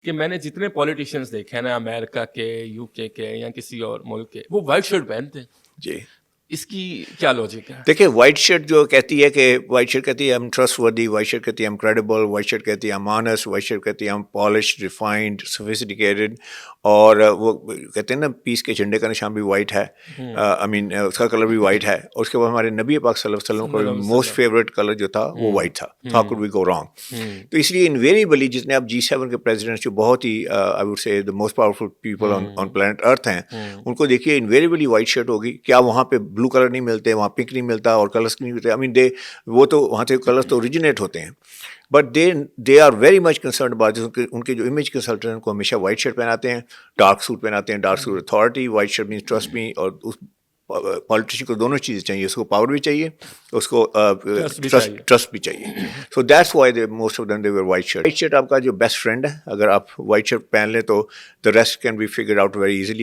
کہ میں نے جتنے پولیٹیشینس دیکھے ہیں نا امریکہ کے, یو کے یا کسی اور ملک کے, وہ وائٹ شرٹ پہنتے ہیں. جی اس کی کیا لاجک ہے؟ دیکھیں وائٹ شرٹ جو کہتی ہے کہ وائٹ شرٹ کہتی ہے ہم ٹرسٹ وردی, وائٹ شرٹ کہتی ہے ہم کریڈیبل, وائٹ شرٹ کہتی ہے ہم آنیسٹ, وائٹ شرٹ کہتی ہے ہم پالشڈ, ریفائنڈ, سوفسٹیکیٹڈ, اور وہ کہتے ہیں نا پیس کے جھنڈے کا نشان بھی وائٹ ہے, آئی مین اس کا کلر بھی وائٹ ہے. اور اس کے بعد ہمارے نبی پاک صلی اللہ علیہ وسلم کا موسٹ فیوریٹ کلر جو تھا وہ وائٹ تھا. How could we go wrong? تو اس لیے انویریبلی جتنے آپ G7 کے پریزیڈنٹس جو بہت ہی I would say the most powerful people on planet earth ہیں, ان کو دیکھیے انویریبلی وائٹ شرٹ ہوگی. کیا وہاں پہ بلو کلر نہیں ملتے, وہاں پنک نہیں ملتا اور کلرس نہیں ملتے؟ آئی مین وہ تو وہاں سے کلرس تو اوریجنیٹ ہوتے ہیں, but they are very much concerned about ان کے جو امیج کنسلٹنٹ کو ہمیشہ وائٹ شرٹ پہناتے ہیں, ڈارک سوٹ پہناتے ہیں, dark suit authority, white shirt means trust me. اور اس پالیٹیشین کو دونوں چیزیں چاہیے, اس کو پاور بھی چاہیے, اس کو ٹرسٹ بھی چاہیے. So that's why most of them they where white shirt. White shirt آپ کا جو بیسٹ فرینڈ ہے. اگر آپ وائٹ شرٹ پہن لیں تو the rest can be figured out very easily.